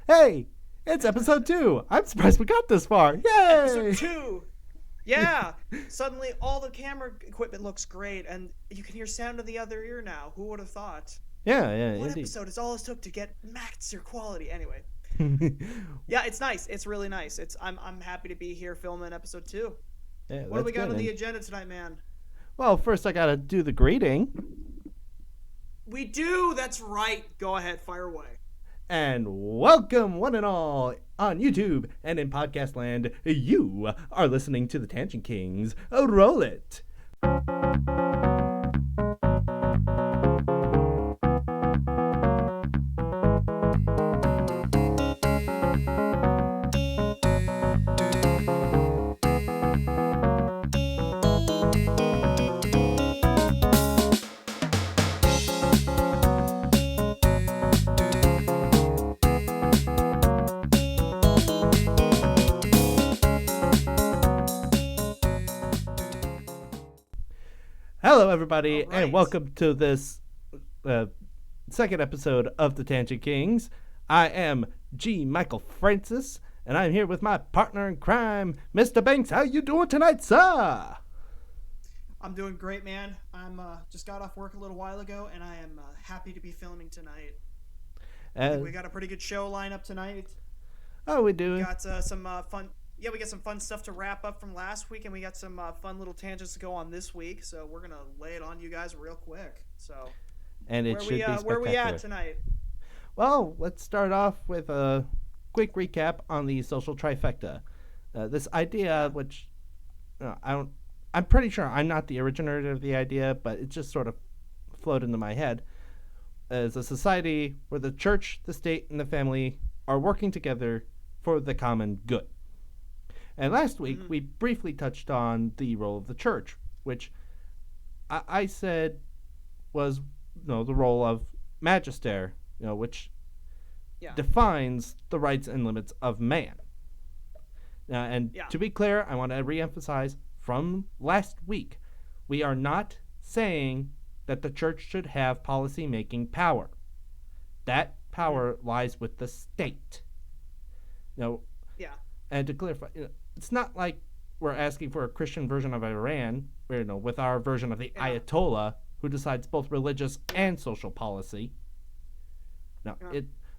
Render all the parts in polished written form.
Hey, it's episode 2. I'm surprised we got this far. Yay! Episode 2. Yeah. Suddenly all the camera equipment looks great and you can hear sound in the other ear now. Who would have thought? Yeah, One indeed. episode is all it took to get master quality. Anyway. Yeah, it's nice. It's really nice. I'm happy to be here filming episode 2. Yeah, What do we got good. on the agenda tonight, man? Well, first I gotta do the greeting. We do. That's right. Go ahead. Fire away. And welcome, one and all, on YouTube and in podcast land. You are listening to the Tangent Kings. Roll it. Hello, everybody, All right. and welcome to this second episode of the Tangent Kings. I am G. Michael Francis, and I'm here with my partner in crime, Mr. Benks. How you doing tonight, sir? I'm doing great, man. I'm just got off work a little while ago, and I am happy to be filming tonight. I think we got a pretty good show lineup tonight. Oh, we do. We got some fun. Yeah, we got some fun stuff to wrap up from last week, and we got some fun little tangents to go on this week. So we're gonna lay it on you guys real quick. So, And it should be where we at spectacular. tonight? Well, let's start off with a quick recap on the Social Trifecta. This idea, which I'm pretty sure I'm not the originator of the idea, but it just sort of floated into my head, as a society where the church, the state, and the family are working together for the common good. And last week, we briefly touched on the role of the church, which I said was the role of magister, which defines the rights and limits of man. And to be clear, I want to reemphasize from last week, we are not saying that the church should have policy-making power. That power lies with the state. And to clarify, it's not like we're asking for a Christian version of Iran, where, with our version of the Ayatollah, who decides both religious and social policy. No,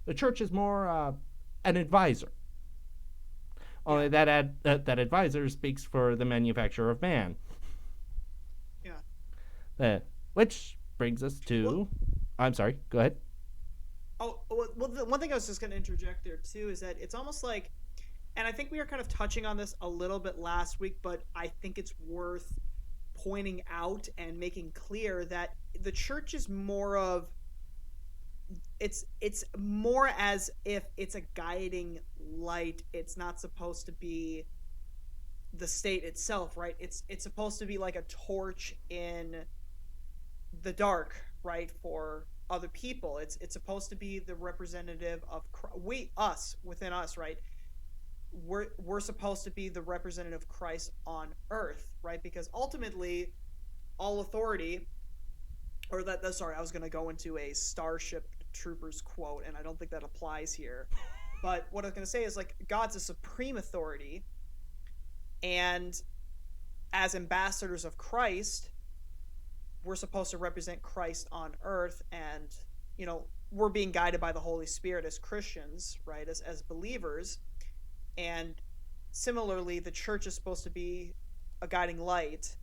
the church is more an advisor. Only that advisor speaks for the manufacturer of man. Yeah. Which brings us to... I'm sorry, go ahead. Oh, well, the one thing I was just going to interject there, too, is that it's almost like... And I think we were kind of touching on this a little bit last week, but I think it's worth pointing out and making clear that the church is more of... It's more as if it's a guiding light. It's not supposed to be the state itself, right? It's supposed to be like a torch in the dark, right, for other people. It's supposed to be the representative of us within us, right? We're supposed to be the representative of Christ on earth, right? Because ultimately, all authority, or sorry, I was going to go into a Starship Troopers quote, and I don't think that applies here. But what I was going to say is, like, God's a supreme authority, and as ambassadors of Christ, we're supposed to represent Christ on earth, and, we're being guided by the Holy Spirit as Christians, right, as believers. And similarly, the church is supposed to be a guiding light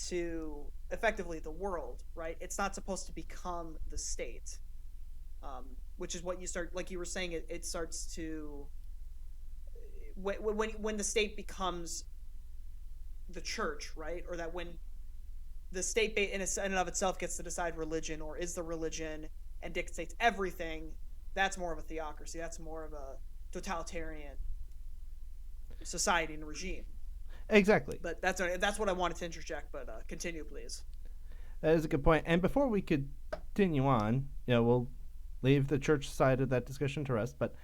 to effectively the world, right? It's not supposed to become the state, which is what you start, like you were saying, it starts to, when the state becomes the church, right? Or that when the state in and of itself gets to decide religion, or is the religion, and dictates everything, that's more of a theocracy. That's more of a totalitarian society and regime. Exactly. But that's what I wanted to interject, but continue, please. That is a good point. And before we continue on, we'll leave the church side of that discussion to rest. But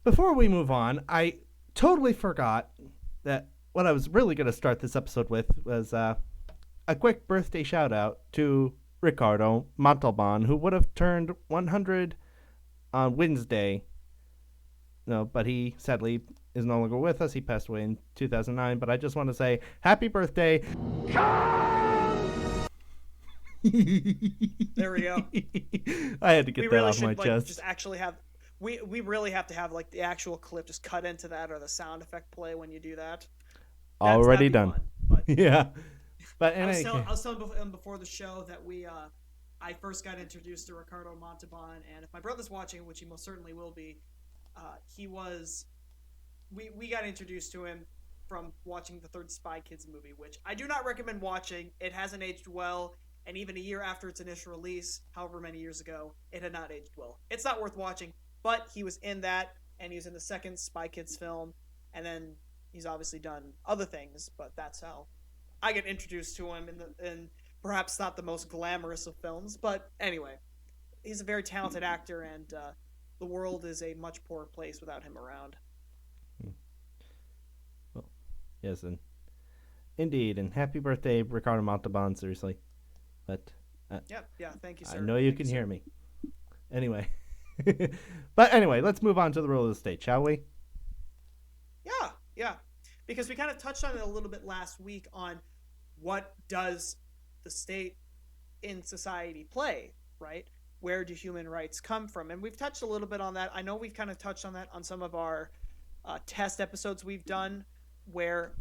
before we move on, I totally forgot that what I was really going to start this episode with was a quick birthday shout out to Ricardo Montalban, who would have turned 100 on Wednesday. No, but he sadly is no longer with us. He passed away in 2009. But I just want to say happy birthday. There we go. I had to get We that really off my should chest. just actually have. We really have to have like the actual clip just cut into that or the sound effect play when you do that. Already done. Fun, but Yeah. But I was telling before the show that I first got introduced to Ricardo Montalban, and if my brother's watching, which he most certainly will be, we got introduced to him from watching the third Spy Kids movie, which I do not recommend watching. It hasn't aged well, and even a year after its initial release, however many years ago, it had not aged well. It's not worth watching, but he was in that, and he was in the second Spy Kids film, and then he's obviously done other things, but that's how I get introduced to him in perhaps not the most glamorous of films, but anyway, he's a very talented actor, and the world is a much poorer place without him around. Well, yes, and indeed, and happy birthday, Ricardo Montalban. Seriously, but yeah, thank you, sir. I know you can hear me. Anyway, but anyway, let's move on to the role of the state, shall we? Yeah, because we kind of touched on it a little bit last week on what does the state in society play, right? Where do human rights come from? And we've touched a little bit on that. I know we've kind of touched on that on some of our test episodes we've done, where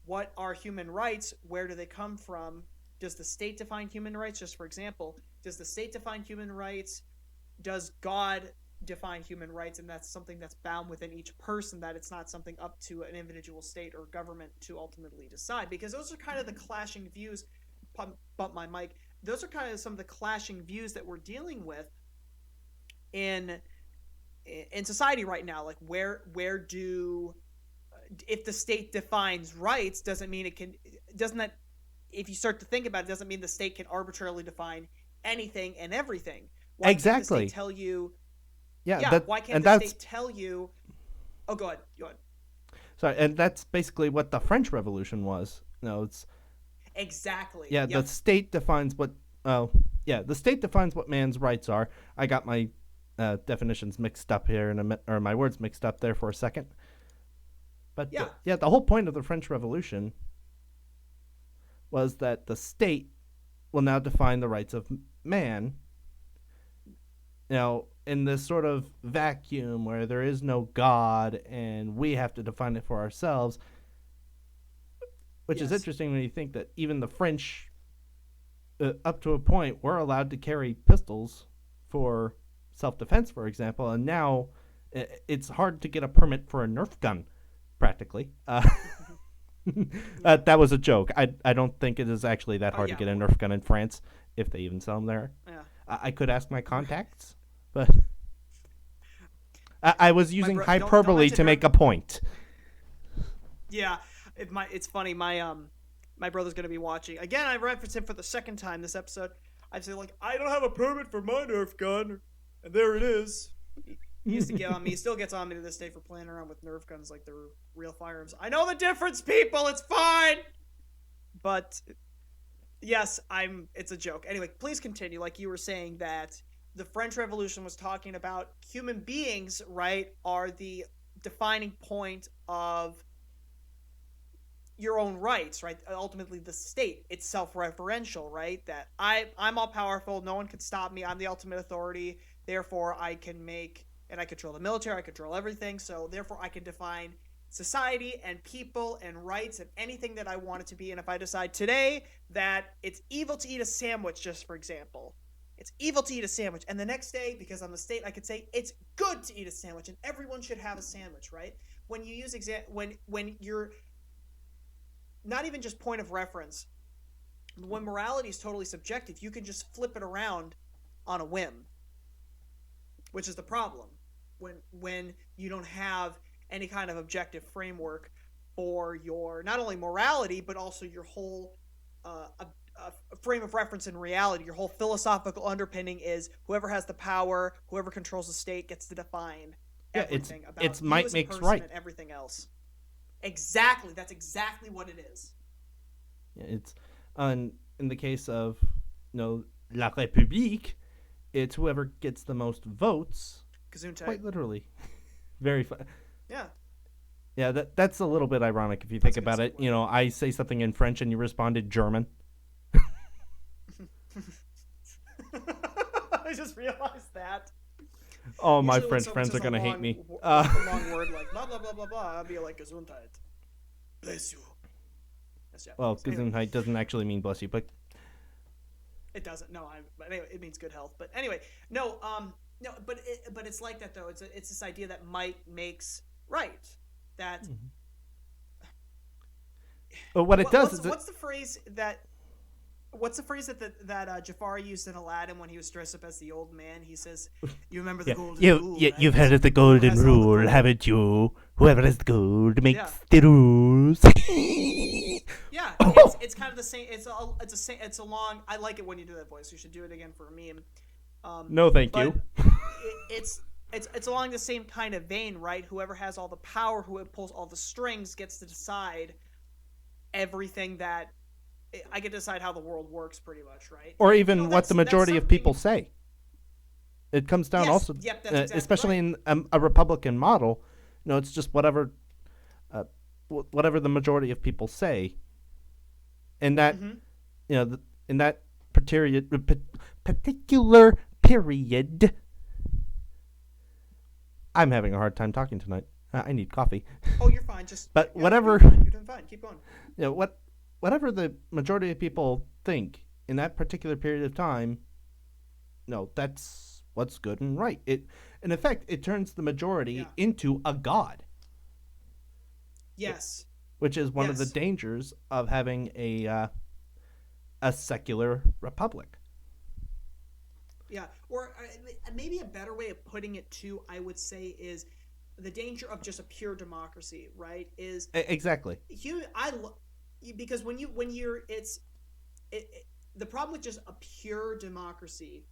what are human rights? Where do they come from? Does the state define human rights? Just for example, does the state define human rights? Does God define human rights? And that's something that's bound within each person, that it's not something up to an individual state or government to ultimately decide. Because those are kind of the clashing views. Bump my mic. Those are kind of some of the clashing views that we're dealing with in society right now. Like where do, if the state defines rights, doesn't that, if you start to think about it, doesn't mean the state can arbitrarily define anything and everything. Why Exactly. Can't the state tell you? Yeah. Why can't the state tell you? Oh, go ahead. Sorry, and that's basically what the French Revolution was. No, it's exactly. Yeah, the state defines what. The state defines what man's rights are. I got my definitions mixed up here, or my words mixed up there for a second. But the whole point of the French Revolution was that the state will now define the rights of man. Now, in this sort of vacuum where there is no God and we have to define it for ourselves, which is interesting when you think that even the French, up to a point, were allowed to carry pistols for self-defense, for example, and now it's hard to get a permit for a Nerf gun, practically. That was a joke. I don't think it is actually that hard to get a Nerf gun in France, if they even sell them there. Yeah. I could ask my contacts, but I was using hyperbole to make a point. Yeah, it's funny. My brother's gonna be watching again. I referenced him for the second time this episode. I say like, I don't have a permit for my Nerf gun, and there it is. He used to get on me. He still gets on me to this day for playing around with Nerf guns like they're real firearms. I know the difference, people. It's fine. But yes, it's a joke. Anyway, please continue. Like you were saying that the French Revolution was talking about human beings, right, are the defining point of your own rights, right? Ultimately, the state, it's self-referential, right? That I'm all powerful. No one can stop me. I'm the ultimate authority. Therefore, I control the military. I control everything. So therefore, I can define society and people and rights and anything that I want it to be. And if I decide today that it's evil to eat a sandwich, just for example, it's evil to eat a sandwich. And the next day, because I'm the state, I could say it's good to eat a sandwich and everyone should have a sandwich, right? When you use when you're not even just point of reference, when morality is totally subjective, you can just flip it around on a whim, which is the problem. When you don't have any kind of objective framework for your not only morality but also your whole frame of reference in reality. Your whole philosophical underpinning is whoever has the power, whoever controls the state, gets to define everything about it's you might as a makes person right and everything else. Exactly, that's exactly what it is. Yeah, it's in the case of La République, it's whoever gets the most votes Gesundheit. Quite literally. Very fun. Yeah. Yeah, that's a little bit ironic if you think That's a good about it. segue. I say something in French and you respond in German. I just realized that. Oh, my Usually when French someone friends are says gonna hate me. a long word like blah blah blah blah blah, I'll be like Gesundheit. Bless you. That's Well, Japanese. Anyway, Gesundheit doesn't actually mean bless you, but it doesn't. No, but anyway, it means good health. But anyway, no, no, but it's like that though. It's this idea that might makes right. That but what it does is what's the phrase that Jafar used in Aladdin when he was dressed up as the old man? He says, "You remember the golden rule, right? you've heard of the golden has all the rule, gold." haven't you? Whoever has the gold makes Yeah. the rules. Yeah, it's kind of the same. It's a long. I like it when you do that voice. You should do it again for a meme. No, thank But you. it's along the same kind of vein, right? Whoever has all the power, who pulls all the strings, gets to decide everything that I get to decide how the world works, pretty much, right? Or even what that's- the that's majority of something- people say. It comes down Yes, also, yep, that's exactly especially right. in a Republican model. It's just whatever the majority of people say, and that in that particular period. I'm having a hard time talking tonight. I need coffee. Oh, you're fine. But yeah, whatever. you're doing fine. Keep going. Whatever the majority of people think in that particular period of time, that's what's good and right. In effect, it turns the majority into a god. Yes. Which is one of the Yes. dangers of having a secular republic. Yeah, or maybe a better way of putting it too, I would say, is the danger of just a pure democracy, right? Is Exactly. because when you're the problem with just a pure democracy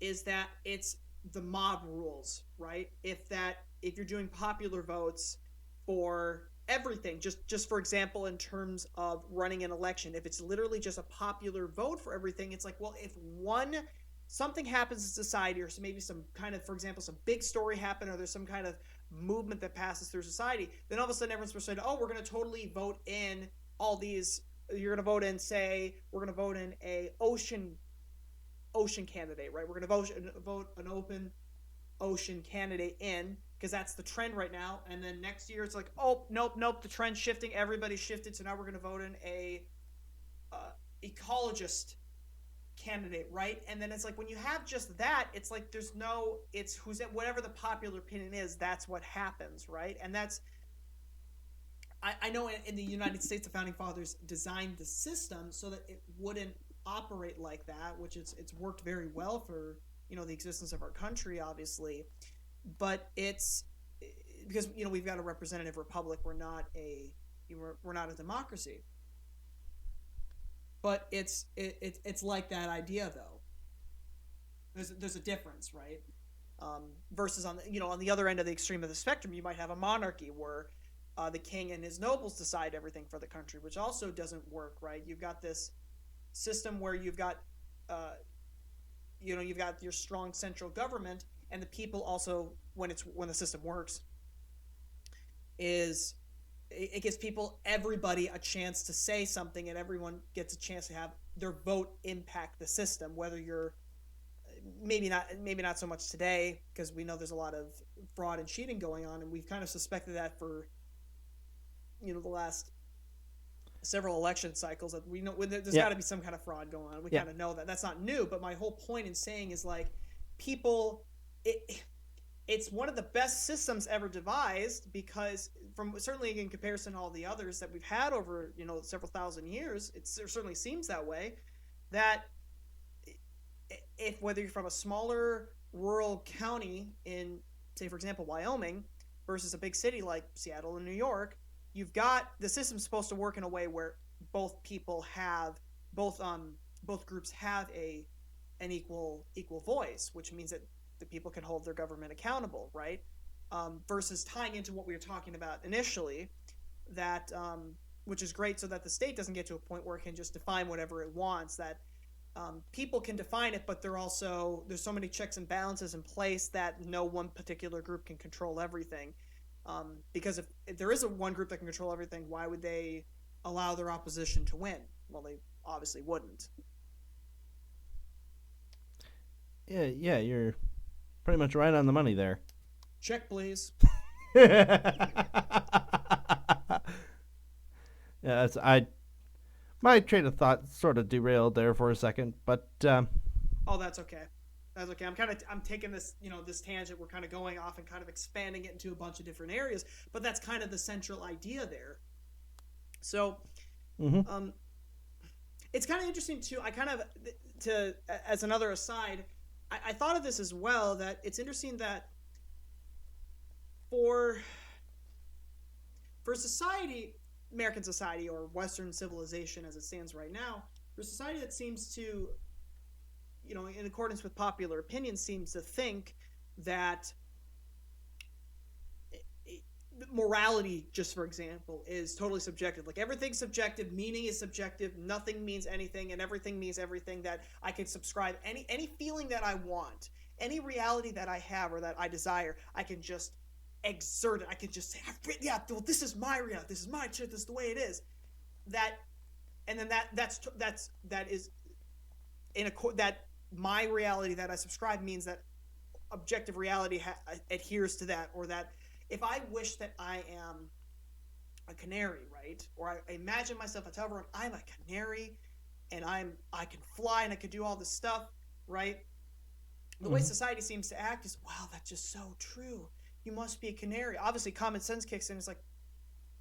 is that it's the mob rules, right? If you're doing popular votes for everything, just for example, in terms of running an election, if it's literally just a popular vote for everything, it's like, well, if something happens in society, or maybe some kind of, for example, some big story happened, or there's some kind of movement that passes through society, then all of a sudden everyone's persuaded, oh, we're going to totally vote in all these. You're going to vote in, say, we're going to vote in a ocean candidate, right? We're going to vote an open ocean candidate in, because that's the trend right now. And then next year it's like, oh, nope, the trend's shifting, everybody's shifted, so now we're going to vote in a ecologist candidate, right? And then it's like, when you have just that, it's like it's whatever the popular opinion is, that's what happens, right? And that's, I know in the United States, the founding fathers designed the system so that it wouldn't operate like that, which it's worked very well for the existence of our country, obviously. But it's because we've got a representative republic. We're not a democracy. But it's like that idea, though. There's a difference, right? Versus on the other end of the extreme of the spectrum, you might have a monarchy where the king and his nobles decide everything for the country, which also doesn't work, right? You've got this system where you've got you've got your strong central government, and the people also, when the system works, is it gives everybody a chance to say something, and everyone gets a chance to have their vote impact the system, whether you're maybe not so much today, because we know there's a lot of fraud and cheating going on, and we've kind of suspected that for the last several election cycles, that we know there's got to be some kind of fraud going on. We kind of know that. That's not new, but my whole point in saying is, like, people, it's one of the best systems ever devised, because certainly in comparison to all the others that we've had over several thousand years, it certainly seems that way, that if whether you're from a smaller rural county in, say, for example, Wyoming, versus a big city like Seattle and New York, you've got the system supposed to work in a way where both groups have an equal voice, which means that the people can hold their government accountable, right? Versus tying into what we were talking about initially, that which is great, so that the state doesn't get to a point where it can just define whatever it wants. That people can define it, but there's so many checks and balances in place that no one particular group can control everything. Because if there is one group that can control everything, why would they allow their opposition to win? Well, they obviously wouldn't. Yeah, you're pretty much right on the money there. Check, please. Yeah, my train of thought sort of derailed there for a second, but oh, that's okay. That's okay. I'm taking this, this tangent. We're kind of going off and kind of expanding it into a bunch of different areas, but that's kind of the central idea there. So, it's kind of interesting too. As another aside, I thought of this as well, that it's interesting that for society, American society, or Western civilization as it stands right now, for society that seems to, in accordance with popular opinion, seems to think that morality, just for example, is totally subjective. Like, everything's subjective, meaning is subjective, nothing means anything, and everything means everything, that I can subscribe any feeling that I want, any reality that I have or that I desire, I can just exert it. I can just say, yeah, well, this is my reality, this is my truth, this is the way it is. That, and then that is that my reality that I subscribe means that objective reality adheres to that, or that if I wish that I am a canary, right, or I imagine myself, I tell everyone I'm a canary, and I can fly and I can do all this stuff, right? The way society seems to act is, wow, that's just so true. You must be a canary. Obviously, common sense kicks in. It's like,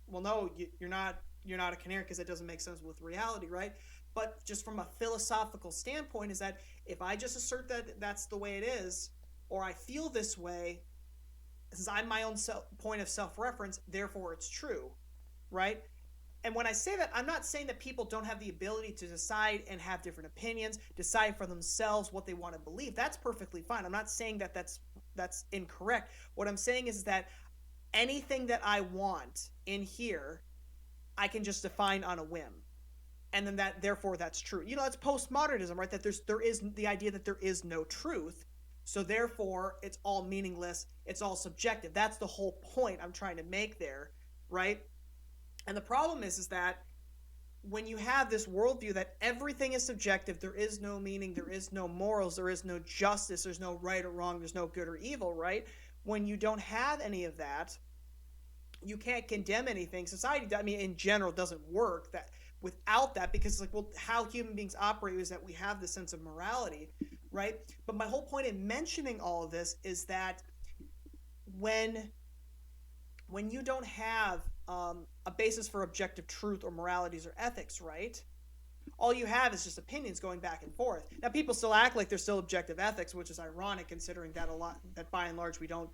well, no, you're not a canary, because it doesn't make sense with reality, right? But just from a philosophical standpoint, is that if I just assert that that's the way it is, or I feel this way, since I'm my own point of self-reference, therefore it's true, right? And when I say that, I'm not saying that people don't have the ability to decide and have different opinions, decide for themselves what they want to believe. That's perfectly fine. I'm not saying that that's incorrect. What I'm saying is that anything that I want in here, I can just define on a whim. And then therefore that's true. It's postmodernism, right? That there is the idea that there is no truth. So therefore it's all meaningless. It's all subjective. That's the whole point I'm trying to make there, right? And the problem is that when you have this worldview that everything is subjective, there is no meaning, there is no morals, there is no justice, there's no right or wrong, there's no good or evil, right? When you don't have any of that, you can't condemn anything. Society, in general, doesn't work without that, because it's like, well, how human beings operate is that we have this sense of morality, right? But my whole point in mentioning all of this is that when you don't have a basis for objective truth or moralities or ethics, right? All you have is just opinions going back and forth. Now, people still act like there's still objective ethics, which is ironic, considering that by and large we don't.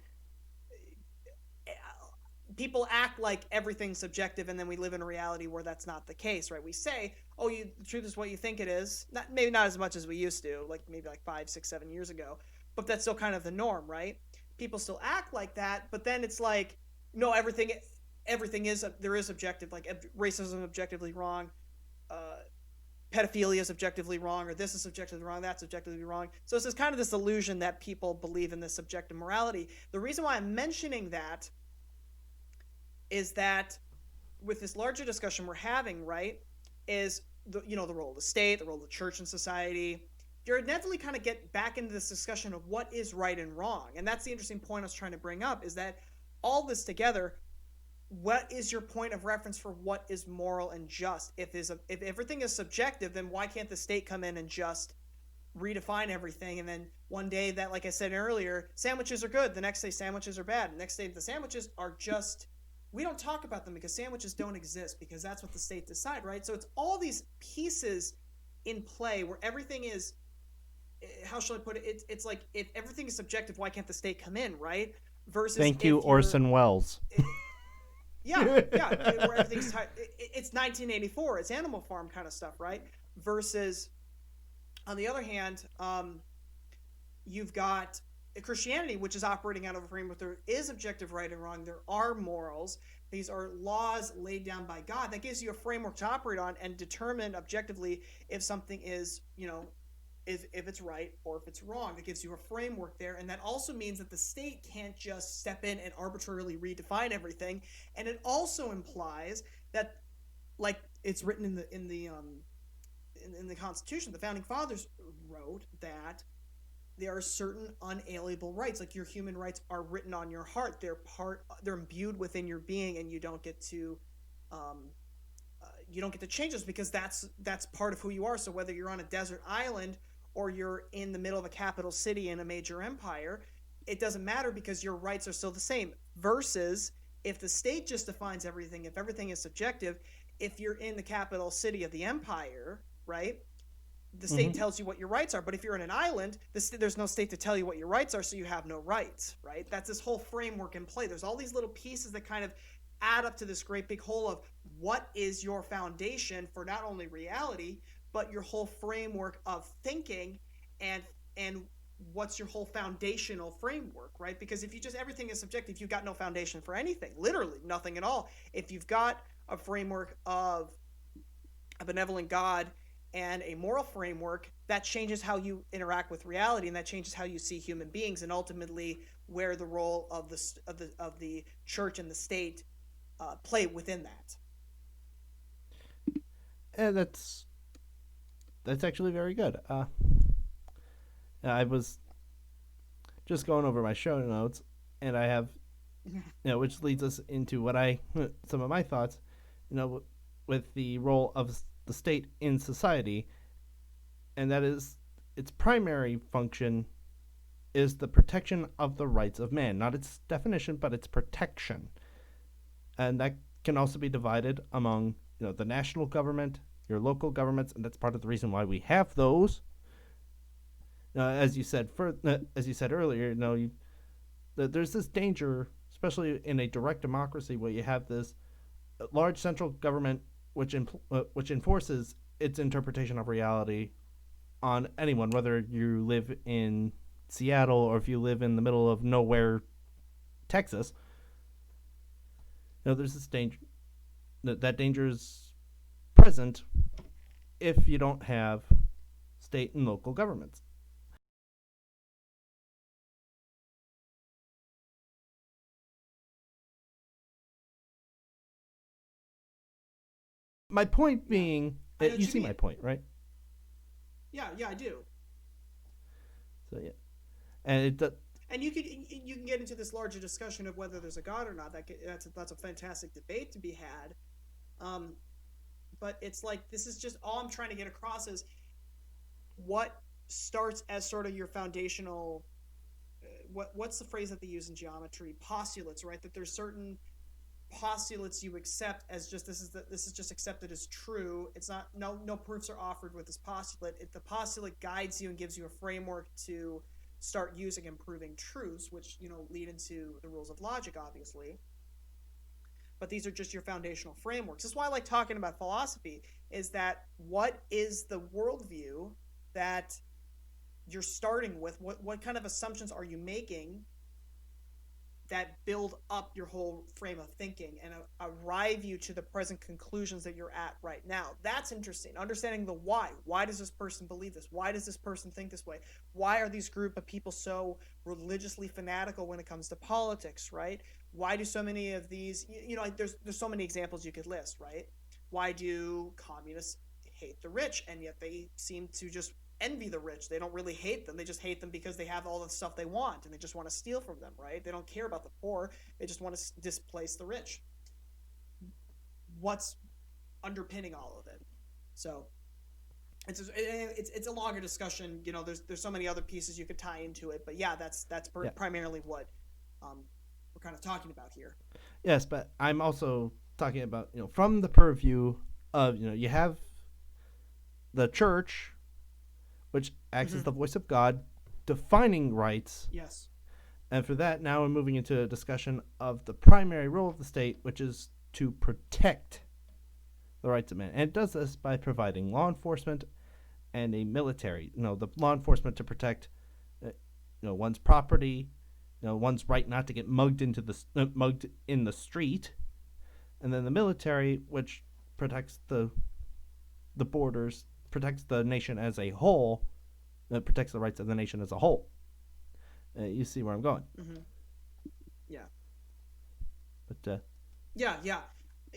People act like everything's subjective, and then we live in a reality where that's not the case, right? We say, "Oh, the truth is what you think it is." Maybe not as much as we used to, maybe 5, 6, 7 years ago, but that's still kind of the norm, right? People still act like that, but then it's like, no, everything there is objective, like racism is objectively wrong, pedophilia is objectively wrong, or this is subjectively wrong, that's objectively wrong. So it's kind of this illusion that people believe in this subjective morality. The reason why I'm mentioning that is that with this larger discussion we're having, right, is the role of the state, the role of the church in society. You're inevitably kind of get back into this discussion of what is right and wrong. And that's the interesting point I was trying to bring up, is that all this together, what is your point of reference for what is moral and just? If everything is subjective, then why can't the state come in and just redefine everything? And then one day that, like I said earlier, sandwiches are good. The next day sandwiches are bad. The next day the sandwiches are just, we don't talk about them because sandwiches don't exist, because that's what the state decide, right? So it's all these pieces in play where everything is, how shall I put it? It's like, if everything is subjective, why can't the state come in, right? Versus, thank you, Orson Welles. Yeah, where everything's it's 1984, it's Animal Farm kind of stuff, right? Versus, on the other hand, you've got Christianity, which is operating out of a framework. There is objective right and wrong. There are morals. These are laws laid down by God that gives you a framework to operate on and determine objectively if something is, if it's right or if it's wrong. It gives you a framework there, and that also means that the state can't just step in and arbitrarily redefine everything. And it also implies that, like it's written in the Constitution, the founding fathers wrote that there are certain unalienable rights, like your human rights are written on your heart. They're imbued within your being, and um, you don't get to change this because that's part of who you are. So whether you're on a desert island or you're in the middle of a capital city in a major empire, it doesn't matter because your rights are still the same. Versus if the state just defines everything, if everything is subjective, if you're in the capital city of the empire, right? The state Mm-hmm. tells you what your rights are, but if you're in an island, there's no state to tell you what your rights are, so you have no rights, right? That's this whole framework in play. There's all these little pieces that kind of add up to this great big whole of what is your foundation for not only reality, but your whole framework of thinking, and and what's your whole foundational framework, right? Because if you just everything is subjective, you've got no foundation for anything, literally nothing at all. If you've got a framework of a benevolent God and a moral framework, that changes how you interact with reality, and that changes how you see human beings, and ultimately where the role of the church and the state play within that. And that's actually very good. I was just going over my show notes, and I have, which leads us into what I some of my thoughts, with the role of the state in society, and that is its primary function is the protection of the rights of man, not its definition, but its protection, and that can also be divided among the national government, your local governments, and that's part of the reason why we have those. As you said earlier, there's this danger, especially in a direct democracy, where you have this large central government which enforces its interpretation of reality on anyone, whether you live in Seattle or if you live in the middle of nowhere, Texas. There's this danger. That danger is present if you don't have state and local governments. My point Yeah, being I know that you what you see my mean. point, right? Yeah, yeah, I do. So yeah, and And you can get into this larger discussion of whether there's a God or not. That's a fantastic debate to be had. Um, but it's like this is just all I'm trying to get across is what starts as sort of your foundational. What's the phrase that they use in geometry? Postulates, right? That there's certain postulates you accept as just this is just accepted as true. It's not, no proofs are offered with this postulate. The postulate guides you and gives you a framework to start using and proving truths, which lead into the rules of logic, obviously. But these are just your foundational frameworks. That's why I like talking about philosophy. Is that what is the worldview that you're starting with? What kind of assumptions are you making that build up your whole frame of thinking and arrive you to the present conclusions that you're at right now? That's interesting. Understanding the why. Why does this person believe this? Why does this person think this way? Why are these group of people so religiously fanatical when it comes to politics, right? Why do so many of these, there's so many examples you could list, right? Why do communists hate the rich, and yet they seem to just envy the rich? They don't really hate them. They just hate them because they have all the stuff they want, and they just want to steal from them, right? They don't care about the poor. They just want to displace the rich. What's underpinning all of it? So it's a longer discussion. There's so many other pieces you could tie into it, but yeah, that's yeah, primarily what we're kind of talking about here. yes, but I'm also talking about from the purview of you have the church, which acts as Mm-hmm. the voice of God, defining rights. Yes. And for that, now we're moving into a discussion of the primary role of the state, which is to protect the rights of man. And it does this by providing law enforcement and a military. The law enforcement to protect, one's property, one's right not to get mugged in the street, and then the military, which protects the borders, protects the nation as a whole that protects the rights of the nation as a whole. You see where I'm going. Mm-hmm. Yeah. But Yeah.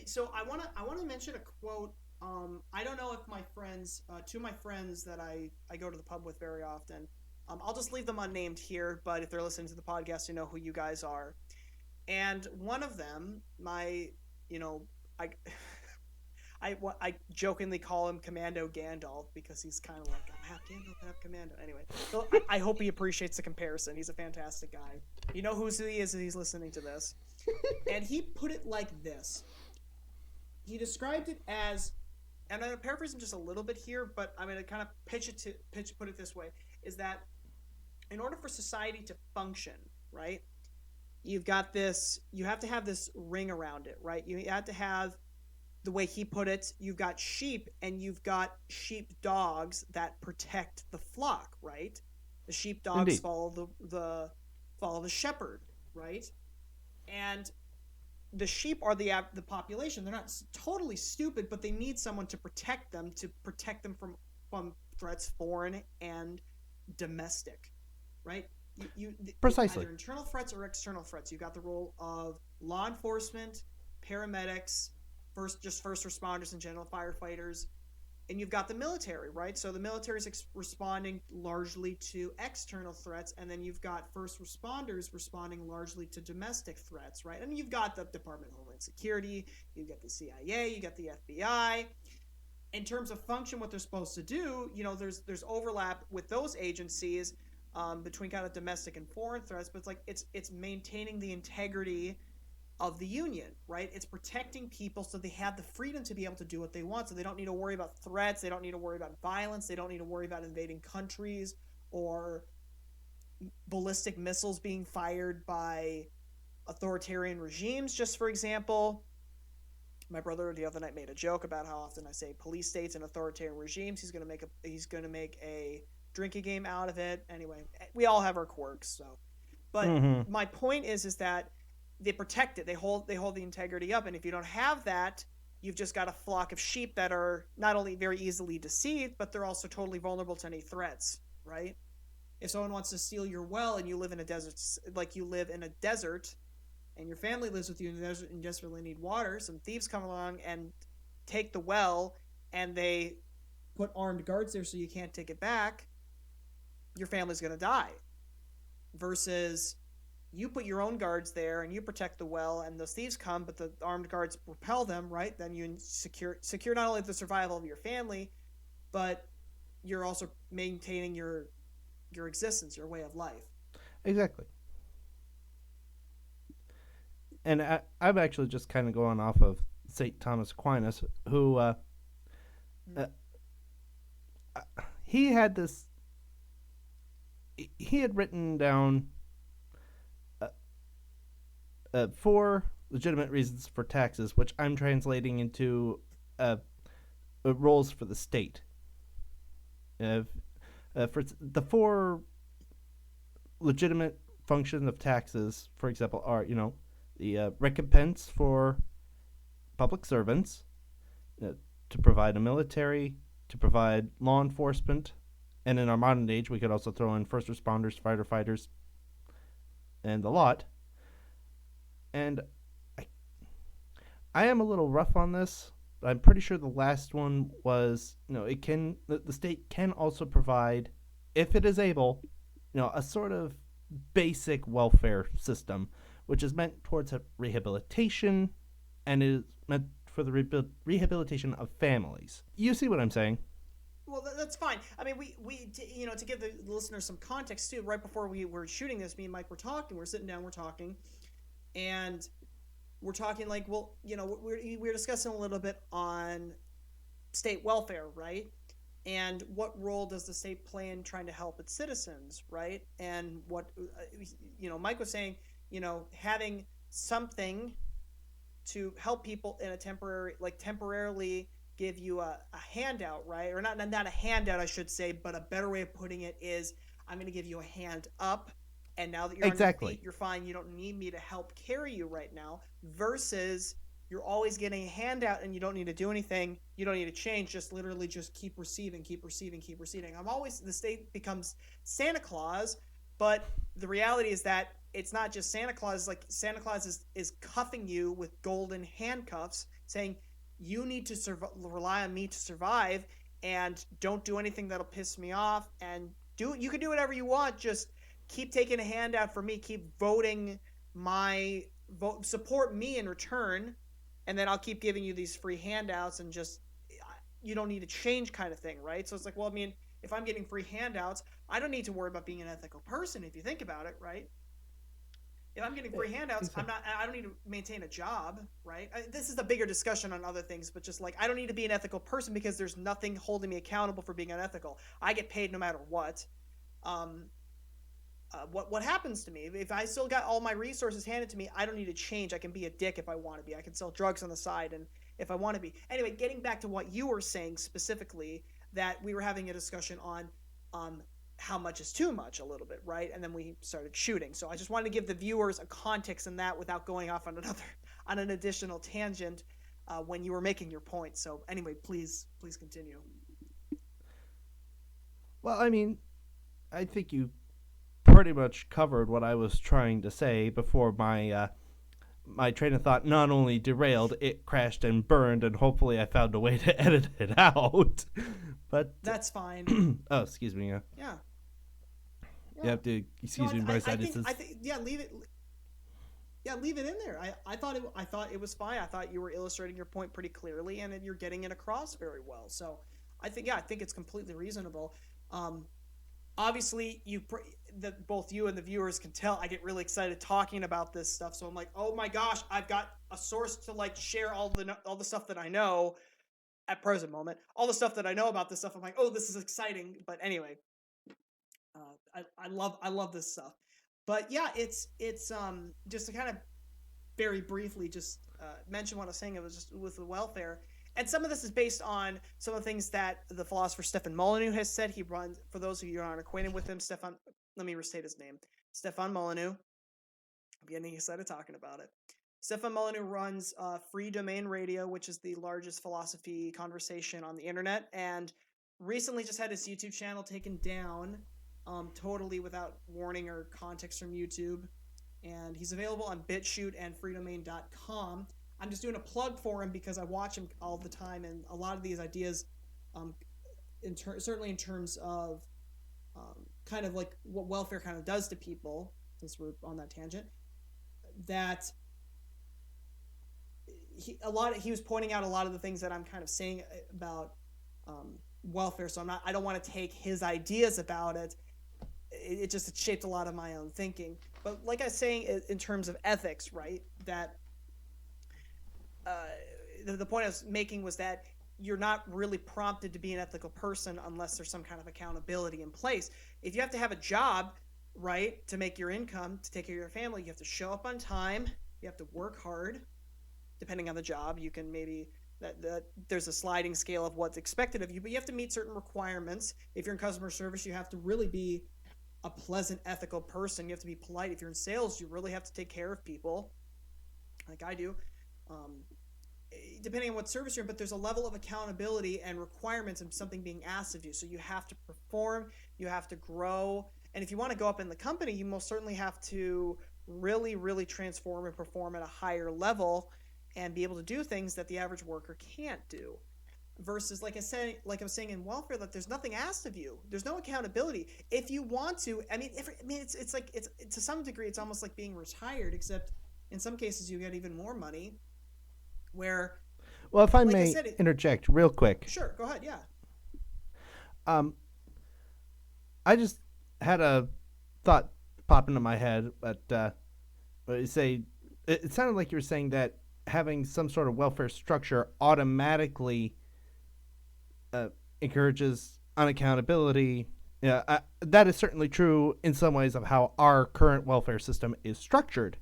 So I wanna mention a quote. I don't know if my friends, two of my friends that I go to the pub with very often. I'll just leave them unnamed here, but if they're listening to the podcast, you know who you guys are. And one of them, you know, I I jokingly call him Commando Gandalf because he's kind of like, I'm half Gandalf, half Commando. Anyway, so I hope he appreciates the comparison. He's a fantastic guy. You know who he is if he's listening to this. And he put it like this. He described it as, and I'm going to paraphrase him just a little bit here, but I'm going to kind of put it this way, is that in order for society to function, right, you have to have this ring around it, right? You have to have, the way he put it, you've got sheep and you've got sheep dogs that protect the flock, right? The sheep dogs Indeed. follow the shepherd, right? And the sheep are the population. They're not totally stupid, but they need someone to protect them from threats, foreign and domestic, right? Precisely. Either internal threats or external threats. You've got the role of law enforcement, paramedics, first responders and general firefighters, and you've got the military, right? So the military is responding largely to external threats, and then you've got first responders responding largely to domestic threats, right? And you've got the Department of Homeland Security, you've got the CIA, you got the FBI. In terms of function, what they're supposed to do, you know, there's overlap with those agencies between kind of domestic and foreign threats, but it's maintaining the integrity of the union, right? It's protecting people so they have the freedom to be able to do what they want, so they don't need to worry about threats, they don't need to worry about violence, they don't need to worry about invading countries or ballistic missiles being fired by authoritarian regimes. Just for example, my brother the other night made a joke about how often I say police states and authoritarian regimes. He's going to make a drinking game out of it. Anyway, we all have our quirks, so. But my point is that they protect it. They hold the integrity up, and if you don't have that, you've just got a flock of sheep that are not only very easily deceived, but they're also totally vulnerable to any threats, right? If someone wants to steal your well and you live in a desert, and your family lives with you in the desert and you desperately need water, some thieves come along and take the well, and they put armed guards there so you can't take it back, your family's going to die. Versus you put your own guards there and you protect the well, and those thieves come, but the armed guards repel them, right? Then you secure not only the survival of your family, but you're also maintaining your existence, your way of life. Exactly. And I'm actually just kind of going off of St. Thomas Aquinas, who he had written down 4 legitimate reasons for taxes, which I'm translating into roles for the state. For the 4 legitimate functions of taxes, for example, are, you know, the recompense for public servants, to provide a military, to provide law enforcement, and in our modern age, we could also throw in first responders, firefighters, and the lot. And I am a little rough on this, but I'm pretty sure the last one was, you know, the state can also provide, if it is able, you know, a sort of basic welfare system, which is meant towards rehabilitation and is meant for the rehabilitation of families. You see what I'm saying? Well, that's fine. I mean, we you know, to give the listeners some context too, right before we were shooting this, me and Mike were talking, we're sitting down, we're talking, and we're talking like, well, you know, we're discussing a little bit on state welfare, right? And what role does the state play in trying to help its citizens, right? And what, you know, Mike was saying, you know, having something to help people in a temporarily give you a handout, right? Or not a handout, I should say, but a better way of putting it is, I'm going to give you a hand up, and now that you're on your feet, you're fine. You don't need me to help carry you right now. Versus you're always getting a handout and you don't need to do anything. You don't need to change. Just literally just keep receiving, keep receiving, keep receiving. The state becomes Santa Claus, but the reality is that it's not just Santa Claus. Like Santa Claus is cuffing you with golden handcuffs, saying you need to rely on me to survive, and don't do anything that'll piss me off. And you can do whatever you want. Just keep taking a handout for me. Keep voting my vote, support me in return, and then I'll keep giving you these free handouts, and just you don't need to change, kind of thing, right? So it's like, well, I mean, if I'm getting free handouts, I don't need to worry about being an ethical person, if you think about it, right? If I'm getting free handouts, I don't need to maintain a job, right? This is a bigger discussion on other things, but just like, I don't need to be an ethical person because there's nothing holding me accountable for being unethical. I get paid no matter what. What happens to me if I still got all my resources handed to me? I don't need to change. I can be a dick if I want to be. I can sell drugs on the side, and if I want to be. Anyway, getting back to what you were saying specifically, that we were having a discussion on how much is too much, a little bit, right? And then we started shooting. So I just wanted to give the viewers a context in that without going off on an additional tangent when you were making your point. So anyway, please continue. Well, I mean, I think you pretty much covered what I was trying to say before my my train of thought not only derailed, it crashed and burned, and hopefully I found a way to edit it out. But that's fine. Oh, excuse me. Yeah. You have to excuse me, Bryce. I think leave it. Yeah, leave it in there. I thought it was fine. I thought you were illustrating your point pretty clearly, and you're getting it across very well. So I think it's completely reasonable. Obviously, both you and the viewers can tell I get really excited talking about this stuff. So I'm like, oh my gosh, I've got a source to like share all the stuff that I know at present moment. All the stuff that I know about this stuff, I'm like, oh, this is exciting. But anyway, I love this stuff. But yeah, it's just to kind of very briefly just mention what I was saying. It was just with the welfare. And some of this is based on some of the things that the philosopher Stefan Molyneux has said. He runs, for those of you who aren't acquainted with him, let me restate his name. Stefan Molyneux. I'm getting excited talking about it. Stefan Molyneux runs Free Domain Radio, which is the largest philosophy conversation on the internet, and recently just had his YouTube channel taken down totally without warning or context from YouTube. And he's available on BitChute and freedomain.com. I'm just doing a plug for him because I watch him all the time, and a lot of these ideas, certainly in terms of kind of like what welfare kind of does to people, since we're on that tangent, that he was pointing out a lot of the things that I'm kind of saying about welfare. So I don't want to take his ideas about it. It shaped a lot of my own thinking. But like I was saying, in terms of ethics, right, that the point I was making was that you're not really prompted to be an ethical person unless there's some kind of accountability in place. If you have to have a job, right, to make your income, to take care of your family, you have to show up on time, you have to work hard. Depending on the job, you can maybe there's a sliding scale of what's expected of you, but you have to meet certain requirements. If you're in customer service, you have to really be a pleasant, ethical person. You have to be polite. If you're in sales, you really have to take care of people, like I do. Depending on what service you're in, but there's a level of accountability and requirements and something being asked of you. So you have to perform, you have to grow. And if you want to go up in the company, you most certainly have to really, really transform and perform at a higher level and be able to do things that the average worker can't do. Versus, like I was saying in welfare, that there's nothing asked of you. There's no accountability. If you want to, it's like to some degree, it's almost like being retired, except in some cases you get even more money. Where, well, if I may interject real quick. Sure, go ahead. Yeah. I just had a thought pop into my head, but it sounded like you were saying that having some sort of welfare structure automatically encourages unaccountability. Yeah, that is certainly true in some ways of how our current welfare system is structured.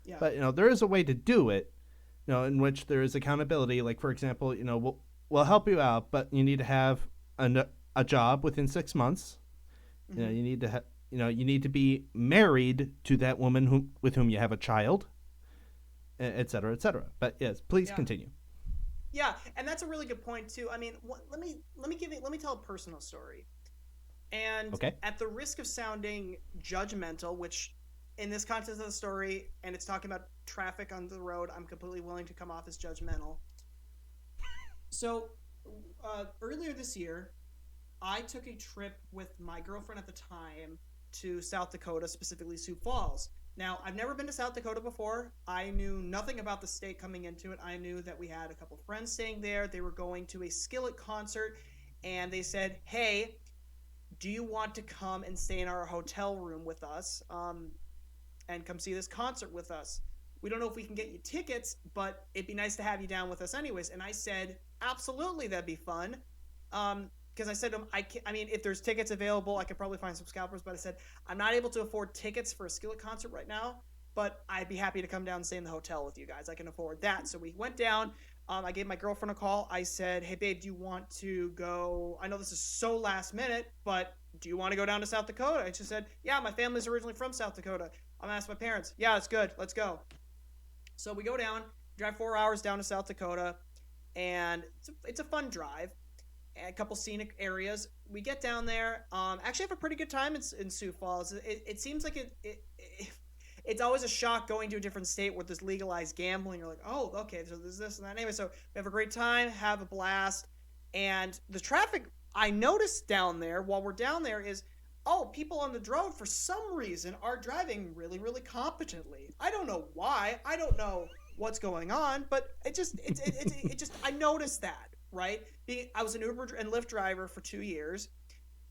Yeah. But there is a way to do it, in which there is accountability. Like, for example, we'll help you out, but you need to have a job within 6 months. Mm-hmm. You need to you need to be married to that woman with whom you have a child. et cetera, et cetera. But yes, please Yeah. continue. Yeah, and that's a really good point too. I mean, let me tell a personal story. And Okay. at the risk of sounding judgmental, which in this context of the story, and it's talking about traffic on the road, I'm completely willing to come off as judgmental. So, earlier this year, I took a trip with my girlfriend at the time to South Dakota, specifically Sioux Falls. Now, I've never been to South Dakota before. I knew nothing about the state coming into it. I knew that we had a couple friends staying there. They were going to a Skillet concert, and they said, "Hey, do you want to come and stay in our hotel room with us and come see this concert with us? We don't know if we can get you tickets, but it'd be nice to have you down with us anyways." And I said, absolutely, that'd be fun. Because I said to him, I mean, if there's tickets available, I could probably find some scalpers. But I said, I'm not able to afford tickets for a Skillet concert right now, but I'd be happy to come down and stay in the hotel with you guys. I can afford that. So we went down. I gave my girlfriend a call. I said, hey, babe, do you want to go? I know this is so last minute, but do you want to go down to South Dakota? And she said, yeah, my family's originally from South Dakota. I'm going to ask my parents. Yeah, it's good. Let's go. So we go down, drive 4 hours down to South Dakota, and it's a fun drive. A couple scenic areas. We get down there. Actually, have a pretty good time in Sioux Falls. It seems like it's always a shock going to a different state where there's legalized gambling. You're like, oh, okay, so there's this and that. Anyway, so we have a great time, have a blast, and the traffic I noticed down there while we're down there is, oh, people on the road for some reason are driving really, really competently. I don't know why. I don't know what's going on, but it just I noticed that. Right? I was an Uber and Lyft driver for 2 years,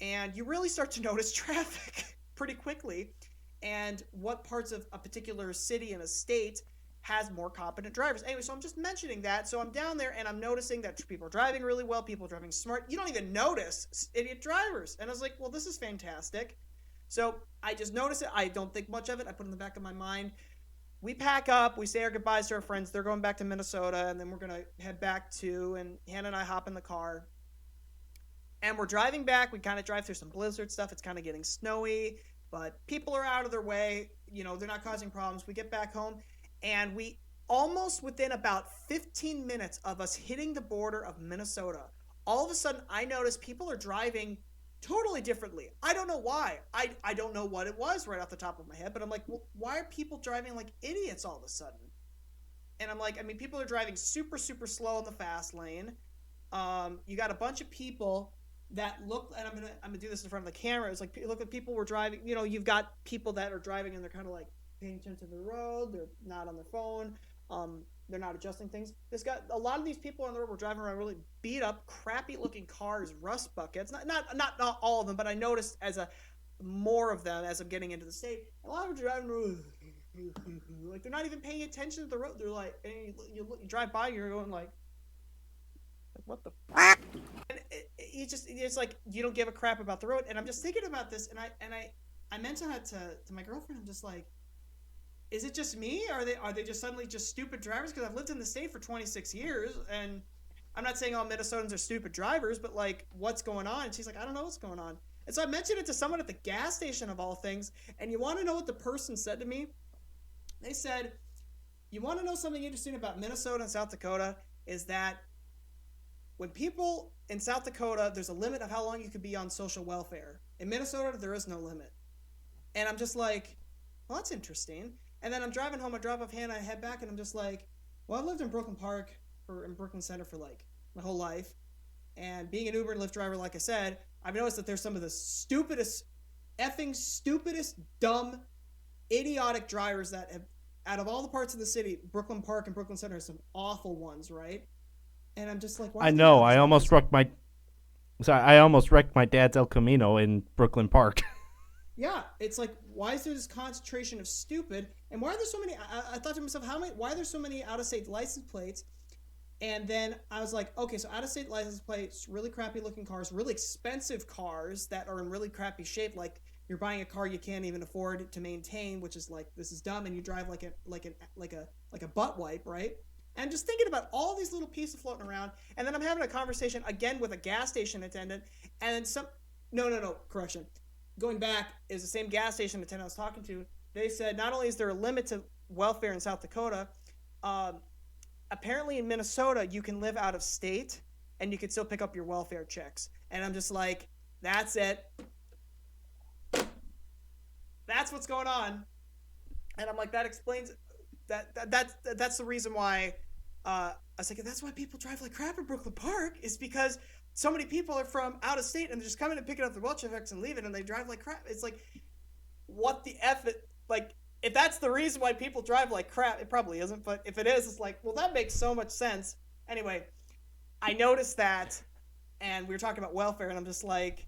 and you really start to notice traffic pretty quickly and what parts of a particular city and a state has more competent drivers. Anyway, so I'm just mentioning that. So I'm down there and I'm noticing that people are driving really well, people are driving smart. You don't even notice idiot drivers. And I was like, well, this is fantastic. So I just noticed it. I don't think much of it. I put it in the back of my mind. We pack up, we say our goodbyes to our friends. They're going back to Minnesota, and then we're going to head back and Hannah and I hop in the car. And we're driving back. We kind of drive through some blizzard stuff. It's kind of getting snowy, but people are out of their way. You know, they're not causing problems. We get back home, and we almost within about 15 minutes of us hitting the border of Minnesota, all of a sudden I noticed people are driving totally differently. I don't know why. I don't know what it was right off the top of my head, but I'm like, well, why are people driving like idiots all of a sudden? And I'm like, I mean, people are driving super, super slow in the fast lane. You got a bunch of people that look, and I'm gonna do this in front of the camera. It's like, look at people were driving. You know, you've got people that are driving and they're kind of like paying attention to the road. They're not on their phone. They're not adjusting things. A lot of these people on the road were driving around really beat up, crappy looking cars, rust buckets. Not all of them, but I noticed more of them as I'm getting into the state. A lot of them are driving like they're not even paying attention to the road. They're like, and you drive by, you're going like what the? And it's like you don't give a crap about the road. And I'm just thinking about this, and I mentioned that to my girlfriend. I'm just like, is it just me? Are they just suddenly just stupid drivers? Because I've lived in the state for 26 years, and I'm not saying all Minnesotans are stupid drivers, but like, what's going on? And she's like, I don't know what's going on. And so I mentioned it to someone at the gas station of all things, and you want to know what the person said to me? They said, you want to know something interesting about Minnesota and South Dakota is that when people in South Dakota, there's a limit of how long you could be on social welfare. In Minnesota, there is no limit. And I'm just like, well, that's interesting. And then I'm driving home, I drop off Hannah, I head back, and I'm just like, well, I've lived in Brooklyn Park in Brooklyn Center for like my whole life. And being an Uber and Lyft driver, like I said, I've noticed that there's some of the stupidest, dumb, idiotic drivers that have, out of all the parts of the city, Brooklyn Park and Brooklyn Center are some awful ones, right? And I'm just like, why? I know. I almost wrecked my dad's El Camino in Brooklyn Park. Yeah, it's like, why is there this concentration of stupid? And why are there so many? I thought to myself, why are there so many out-of-state license plates? And then I was like, okay, so out-of-state license plates, really crappy looking cars, really expensive cars that are in really crappy shape. Like you're buying a car you can't even afford to maintain, which is like, this is dumb. And you drive like a butt wipe, right? And I'm just thinking about all these little pieces floating around. And then I'm having a conversation again with a gas station attendant. And then no, correction. Going back, is the same gas station attendant I was talking to. They said not only is there a limit to welfare in South Dakota, um, apparently in Minnesota you can live out of state and you can still pick up your welfare checks. And I'm just like, that's it. That's what's going on. And I'm like, that explains that's the reason why. I was like, that's why people drive like crap in Brooklyn Park, is because so many people are from out of state and they're just coming and picking up their welfare checks and leaving, and they drive like crap. It's like, what the f? Like, if that's the reason why people drive like crap, it probably isn't. But if it is, it's like, well, that makes so much sense. Anyway, I noticed that, and we were talking about welfare, and I'm just like,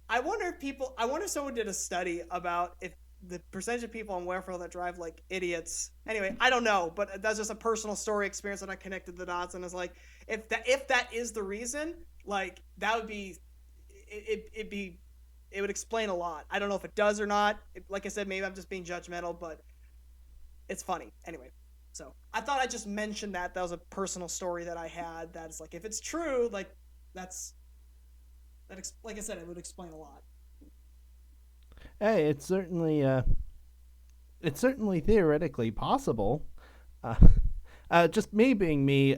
I wonder if someone did a study about if the percentage of people on welfare that drive like idiots. Anyway, I don't know, but that's just a personal story experience that I connected the dots, and it's like, if that is the reason, like, that would be it would explain a lot. I don't know if it does or not. Like I said, maybe I'm just being judgmental, but it's funny. Anyway, so I thought I'd just mention that. That was a personal story that I had. That's like, if it's true, like, that's like I said, it would explain a lot. Hey, it's certainly theoretically possible. Uh, just me being me,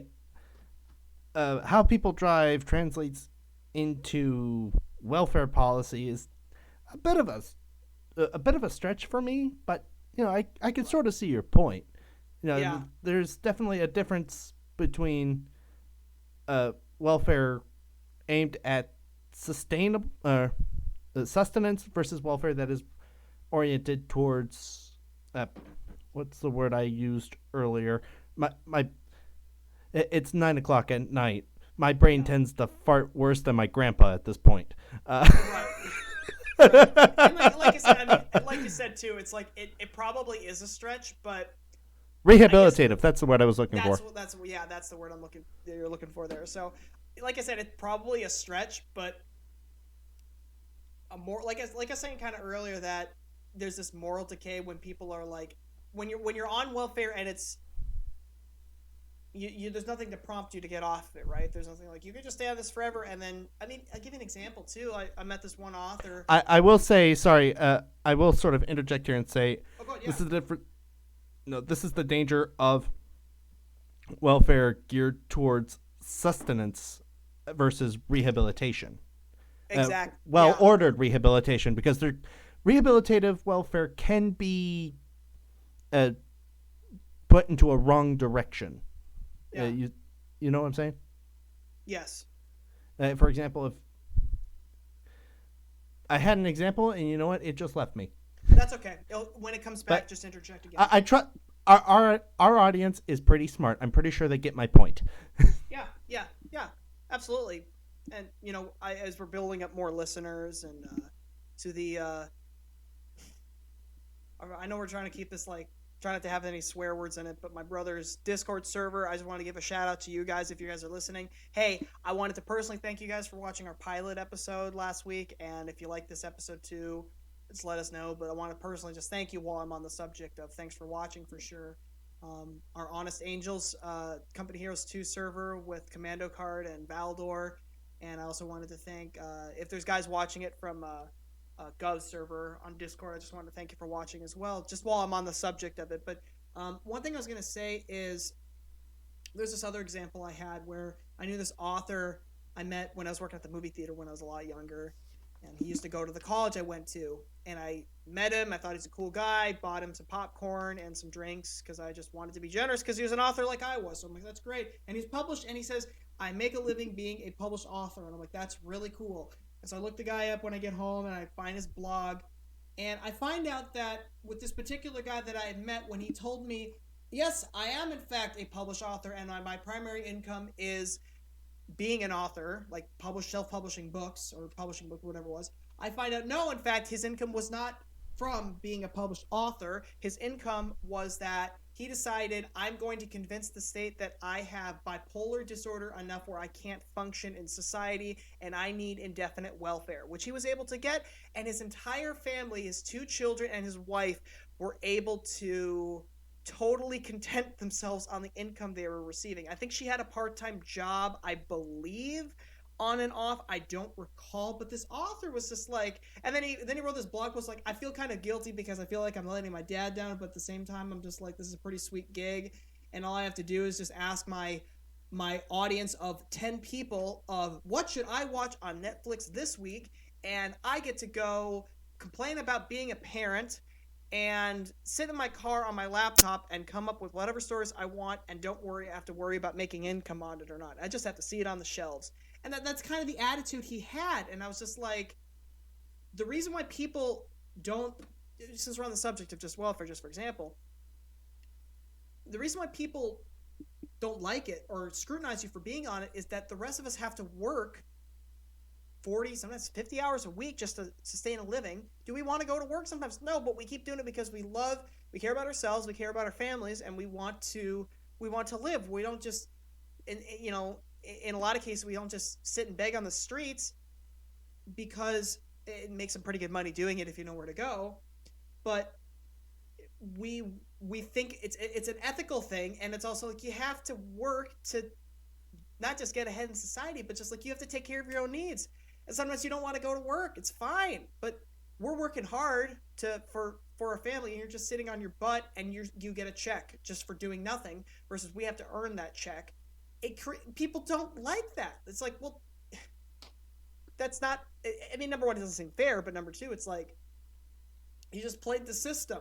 how people drive translates into welfare policy is a bit of a bit of a stretch for me, but I can sort of see your point. Yeah, There's definitely a difference between welfare aimed at sustainable sustenance versus welfare that is oriented towards what's the word I used earlier? My it's 9 o'clock at night. My brain yeah, tends to fart worse than my grandpa at this point. right, right. And like I said, I mean, like you said too, it's like, it probably is a stretch, but I guess Rehabilitative. That's the word I was looking for. that's yeah, that's the word you're looking for there. So, like I said, it's probably a stretch, but a more, like I was saying kind of earlier, that there's this moral decay when people are like, when you're on welfare, and it's there's nothing to prompt you to get off of it, right? There's nothing like, you can just stay on this forever. And then, I mean, I'll give you an example too. I met this one author. I will say sorry. I will sort of interject here and say Oh god, yeah. this is the different. No, this is the danger of welfare geared towards sustenance versus rehabilitation. Exact. Well Yeah. ordered rehabilitation, because their rehabilitative welfare can be uh, put into a wrong direction. Yeah. You know what I'm saying? Yes. For example, if I had an example, and you know what, it just left me. That's okay. When it comes back, But just interject again. I trust our audience is pretty smart. I'm pretty sure they get my point. Yeah. Yeah. Yeah. Absolutely. And as we're building up more listeners, and to the I know we're trying to keep this, like, try not to have any swear words in it, but my brother's Discord server, I just want to give a shout out to you guys if you guys are listening. Hey, I wanted to personally thank you guys for watching our pilot episode last week, and if you like this episode too, just let us know. But I want to personally just thank you while I'm on the subject of thanks for watching, for sure. Our Honest Angels Company Heroes 2 server with Commando Card and Valdor. And I also wanted to thank, if there's guys watching it from Gov server on Discord, I just wanted to thank you for watching as well, just while I'm on the subject of it. But one thing I was going to say is, there's this other example I had where I knew this author I met when I was working at the movie theater when I was a lot younger. And he used to go to the college I went to. And I met him. I thought he's a cool guy. Bought him some popcorn and some drinks because I just wanted to be generous, because he was an author like I was. So I'm like, that's great. And he's published, and he says, I make a living being a published author. And I'm like, that's really cool. And so I look the guy up when I get home, and I find his blog. And I find out that with this particular guy that I had met, when he told me, yes, I am in fact a published author, and my primary income is being an author, like self-publishing books or publishing book, whatever it was. I find out, no, in fact, his income was not from being a published author. His income was that he decided, I'm going to convince the state that I have bipolar disorder enough where I can't function in society and I need indefinite welfare, which he was able to get. And his entire family, his 2 children and his wife, were able to totally content themselves on the income they were receiving. I think she had a part-time job, I believe, on and off. I don't recall, but this author was just like, and then he wrote this blog post like, I feel kind of guilty because I feel like I'm letting my dad down, but at the same time I'm just like, this is a pretty sweet gig. and all I have to do is just ask my audience of 10 people of what should I watch on Netflix this week, and I get to go complain about being a parent and sit in my car on my laptop and come up with whatever stories I want, and don't have to worry about making income on it or not. I just have to see it on the shelves. And that's kind of the attitude he had. And I was just like, the reason why people don't, since we're on the subject of just welfare, just for example, the reason why people don't like it or scrutinize you for being on it is that the rest of us have to work 40, sometimes 50 hours a week just to sustain a living. Do we want to go to work? Sometimes no, but we keep doing it because we care about ourselves, we care about our families, and we want to live. We don't just, in a lot of cases, we don't just sit and beg on the streets, because it makes some pretty good money doing it if you know where to go. But we think it's an ethical thing, and it's also like you have to work to not just get ahead in society, but just like you have to take care of your own needs. And sometimes you don't want to go to work. It's fine, but we're working hard for a family, and you're just sitting on your butt and you get a check just for doing nothing, versus we have to earn that check. People don't like that. It's like, well, that's not. I mean, number one, it doesn't seem fair, but number two, it's like you just played the system,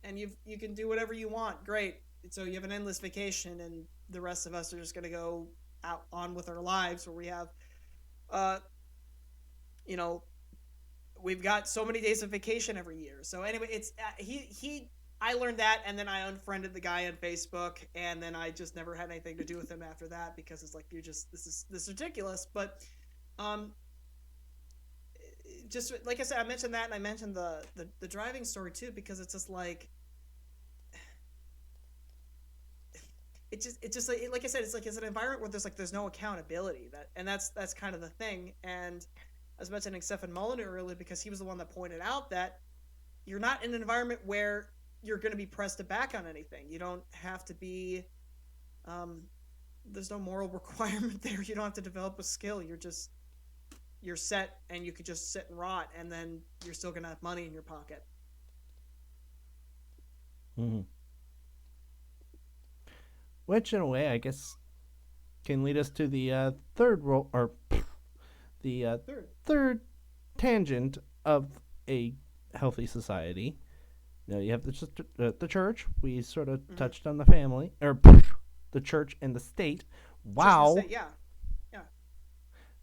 and you can do whatever you want. Great. So you have an endless vacation, and the rest of us are just going to go out on with our lives, where we have, we've got so many days of vacation every year. So anyway, it's I learned that, and then I unfriended the guy on Facebook, and then I just never had anything to do with him after that, because it's like, this is ridiculous. But just like I said, I mentioned that, and I mentioned the driving story too, because it's just like, it's just like I said, it's like, it's an environment where there's no accountability, that's kind of the thing. And I was mentioning Stefan Molyneux earlier, because he was the one that pointed out that you're not in an environment where you're going to be pressed back on anything. You don't have to be, there's no moral requirement there. You don't have to develop a skill. You're set, and you could just sit and rot, and then you're still going to have money in your pocket. Mm-hmm. Which, in a way, I guess, can lead us to the third role, or the third tangent of a healthy society. You have the church. We sort of touched on the family, or the church and the state. Wow. State, yeah.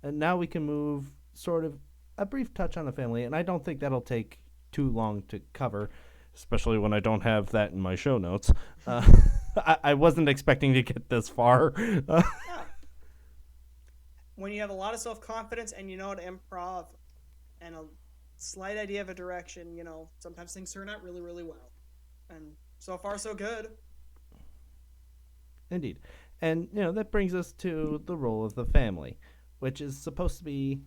And now we can move sort of a brief touch on the family, and I don't think that'll take too long to cover, especially when I don't have that in my show notes. I wasn't expecting to get this far. Yeah. When you have a lot of self-confidence and you know how to improv and a slight idea of a direction, sometimes things turn out really, really well. And so far, so good. Indeed. And, that brings us to the role of the family, which is supposed to be,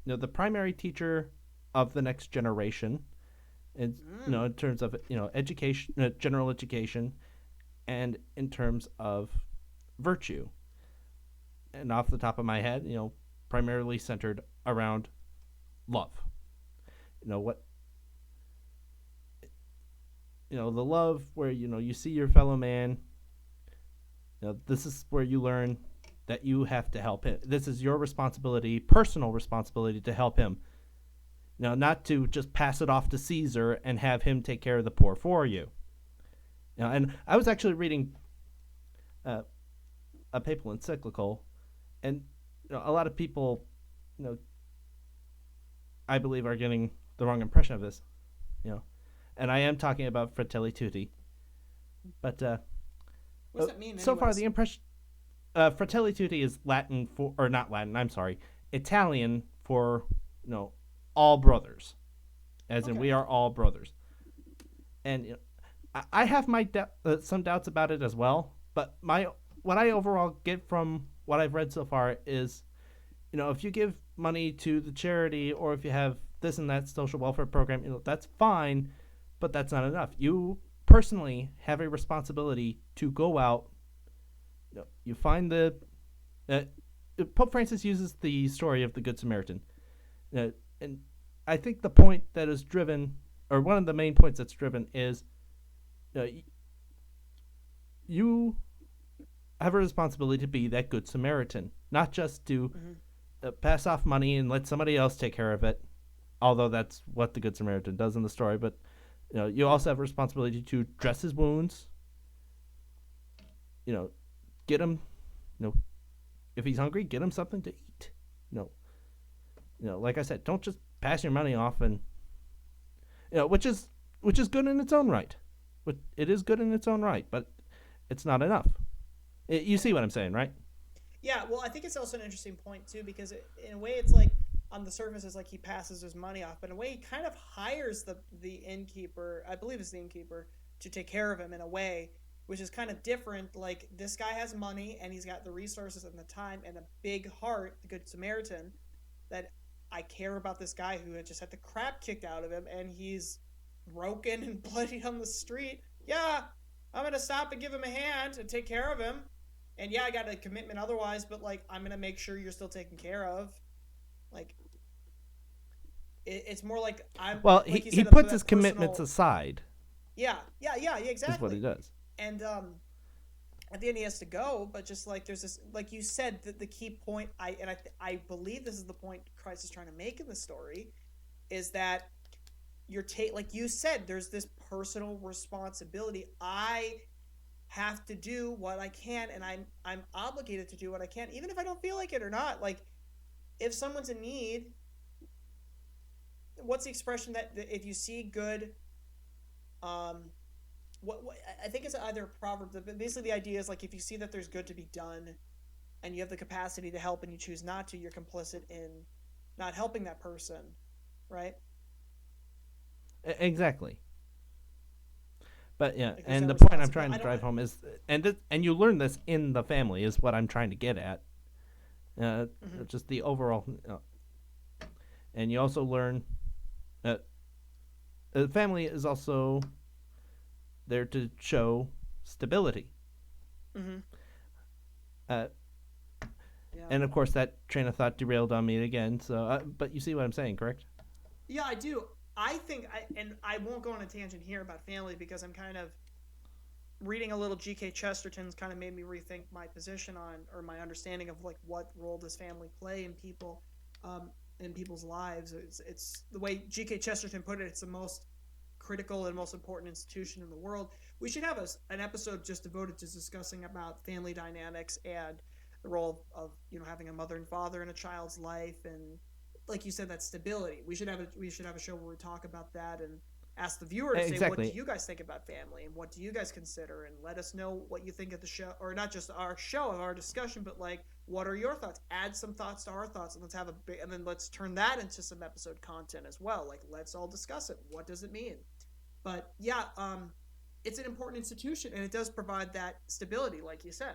the primary teacher of the next generation. In terms of, education, general education, and in terms of virtue. And off the top of my head, primarily centered around love. The love where, you see your fellow man. This is where you learn that you have to help him. This is your responsibility, personal responsibility, to help him. Not to just pass it off to Caesar and have him take care of the poor for you. And I was actually reading a papal encyclical, and a lot of people, I believe, are getting the wrong impression of this. And I am talking about Fratelli Tutti, but what's that mean? So far, the impression Fratelli Tutti is Latin for, or not Latin. I'm sorry, Italian for all brothers, as in we are all brothers. And I have my some doubts about it as well. But what I overall get from what I've read so far is, if you give money to the charity, or if you have this and that social welfare program, that's fine, but that's not enough. You personally have a responsibility to go out. You find Pope Francis uses the story of the Good Samaritan, and I think the point that is driven, or one of the main points that's driven, is you have a responsibility to be that good Samaritan, not just to Mm-hmm. pass off money and let somebody else take care of it. Although that's what the good Samaritan does in the story, but you also have a responsibility to dress his wounds. Get him. If he's hungry, get him something to eat. Like I said, don't just pass your money off and which is good in its own right. It is good in its own right, but it's not enough. You see what I'm saying, right? Yeah, well, I think it's also an interesting point too, because in a way, it's like on the surface, it's like he passes his money off, but in a way, he kind of hires the innkeeper. I believe it's the innkeeper to take care of him in a way, which is kind of different. Like, this guy has money and he's got the resources and the time and a big heart, the Good Samaritan, that I care about this guy who had just had the crap kicked out of him and he's broken and bloody on the street. Yeah, I'm gonna stop and give him a hand and take care of him. And yeah, I got a commitment otherwise, but like, I'm gonna make sure you're still taken care of. Like, it's more like I'm. Well, like he puts his commitments aside. Yeah, exactly. Is what he does. And at the end he has to go, but just like there's this, like you said, the key point. I believe this is the point Christ is trying to make in the story, is that like you said, there's this personal responsibility. I have to do what I can, and I'm obligated to do what I can, even if I don't feel like it or not. Like, if someone's in need, what's the expression that if you see good, what I think it's either a proverb, but basically the idea is like, if you see that there's good to be done, and you have the capacity to help, and you choose not to, you're complicit in not helping that person, right? Exactly. But yeah, Like, and the point I'm trying to drive home is, and you learn this in the family, is what I'm trying to get at. Just the overall, and you also learn that the family is also there to show stability. Mm-hmm. And of course, that train of thought derailed on me again. So, but you see what I'm saying, correct? Yeah, I do. I think, and I won't go on a tangent here about family, because I'm kind of reading a little G.K. Chesterton's kind of made me rethink my position on, or my understanding of, like, what role does family play in people, in people's lives. It's the way G.K. Chesterton put it. It's the most critical and most important institution in the world. We should have an episode just devoted to discussing about family dynamics and the role of having a mother and father in a child's life, and like you said, that stability. We should have a show where we talk about that and ask the viewer to say, what do you guys think about family, and what do you guys consider, and let us know what you think of the show, or not just our show and our discussion, but like, what are your thoughts? Add some thoughts to our thoughts, and then let's turn that into some episode content as well. Like, let's all discuss it. What does it mean? But yeah, it's an important institution, and it does provide that stability, like you said.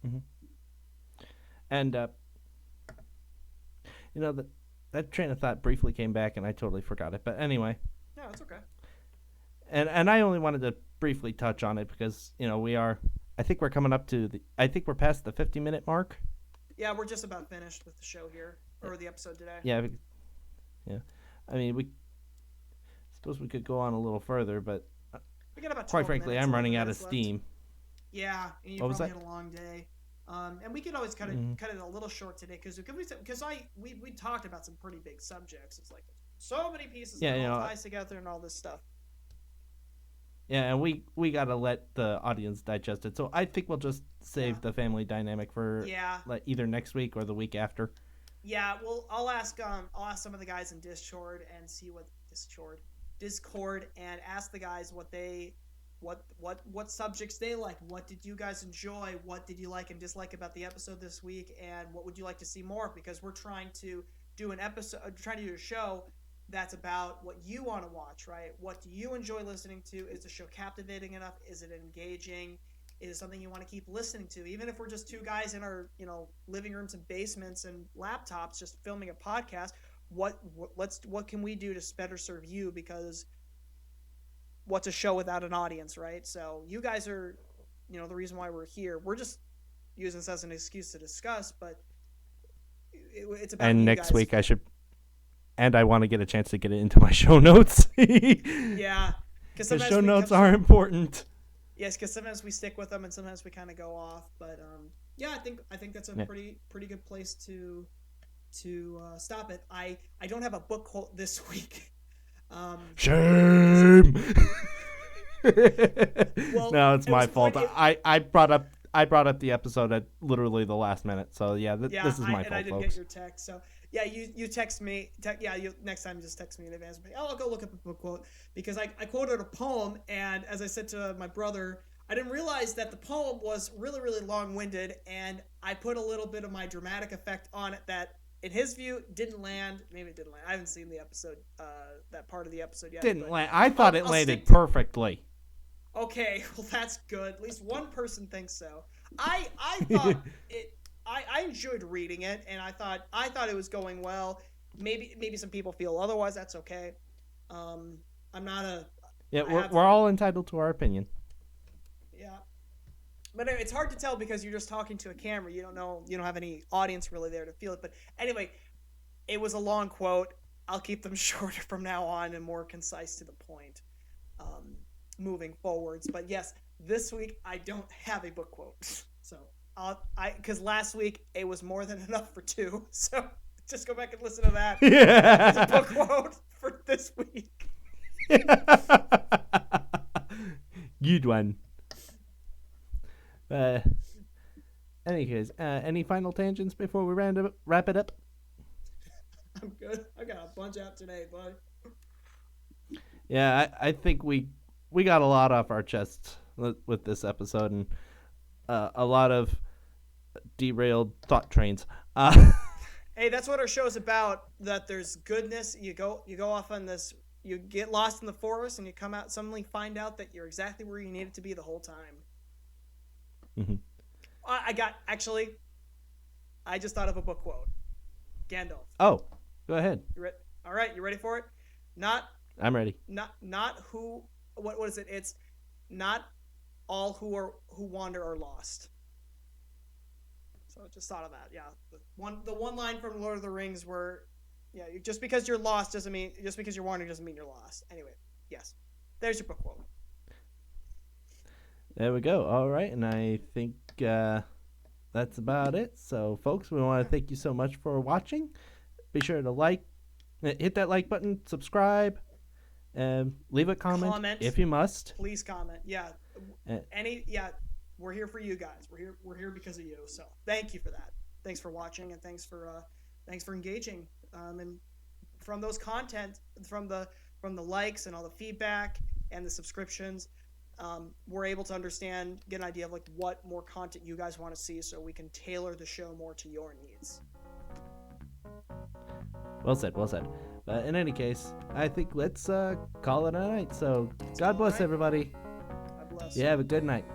Mm-hmm. And that train of thought briefly came back, and I totally forgot it. But anyway. Yeah, it's okay. And I only wanted to briefly touch on it because I think we're coming up to I think we're past the 50-minute mark. Yeah, we're just about finished with the show here, or the episode today. Yeah. I mean, suppose we could go on a little further, but we got about quite frankly, I'm running out of steam. Yeah, and you probably had a long day. And we could always cut it a little short today, because we talked about some pretty big subjects. It's like so many pieces that all ties together and all this stuff. Yeah, and we gotta let the audience digest it. So I think we'll just save the family dynamic for either next week or the week after. Yeah, well, I'll ask some of the guys in Discord and see what Discord and ask the guys what subjects they like. What did you guys enjoy? What did you like and dislike about the episode this week? And what would you like to see more? Because we're trying to do a show that's about what you want to watch, right? What do you enjoy listening to? Is the show captivating enough? Is it engaging? Is it something you want to keep listening to? Even if we're just two guys in our, living rooms and basements and laptops just filming a podcast, what can we do to better serve you? Because what's a show without an audience, right? So you guys are, the reason why we're here. We're just using this as an excuse to discuss, but it's about. And next week I want to get a chance to get it into my show notes. Yeah, because show notes are important. Yes, because sometimes we stick with them and sometimes we kind of go off. But yeah, I think that's a pretty good place to stop it. I don't have a book quote this week. Shame. Well, no, it's my fault. Funny. I brought up the episode at literally the last minute. So yeah, this is my fault, and I didn't folks. get your text. So yeah, you text me. Next time just text me in advance. I'll go look up a book quote because I quoted a poem, and as I said to my brother, I didn't realize that the poem was really really long winded, and I put a little bit of my dramatic effect on it that, in his view, didn't land. Maybe it didn't land. I haven't seen the episode, that part of the episode yet. Didn't land. I thought it landed to... perfectly. Okay, well that's good. At least one person thinks so. I thought it. I enjoyed reading it, and I thought it was going well. Maybe some people feel otherwise. That's okay. I'm not a. Yeah, we're all entitled to our opinion. Yeah, but anyway, it's hard to tell because you're just talking to a camera. You don't have any audience really there to feel it. But anyway, it was a long quote. I'll keep them shorter from now on and more concise to the point. Moving forwards, but yes, this week I don't have a book quote, so because last week it was more than enough for 2, so just go back and listen to that. As a book quote for this week. Good one. Anyways, any final tangents before we wrap it up? I'm good. I got a bunch out today, bud. Yeah, I think we got a lot off our chests with this episode, and a lot of derailed thought trains. Hey, that's what our show is about. That there's goodness. You go off on this. You get lost in the forest, and you come out suddenly find out that you're exactly where you needed to be the whole time. Mm-hmm. I just thought of a book quote. Gandalf. Oh, go ahead. All right, you ready for it? I'm ready. Not who. What is it? It's not all who wander are lost. So I just thought of that. Yeah, the one line from Lord of the Rings where, yeah, just because you're lost doesn't mean just because you're wandering doesn't mean you're lost. Anyway, yes, there's your book quote. There we go. All right, and I think that's about it. So, folks, we want to thank you so much for watching. Be sure to hit that like button, subscribe. Leave a comment if you must. Please comment. Yeah. We're here for you guys. We're here because of you. So thank you for that. Thanks for watching and thanks for engaging. And from those content, from the likes and all the feedback and the subscriptions, we're able to get an idea of what more content you guys want to see, so we can tailor the show more to your needs. Well said. But in any case, I think let's call it a night. So God bless everybody. God bless. Yeah, have a good night.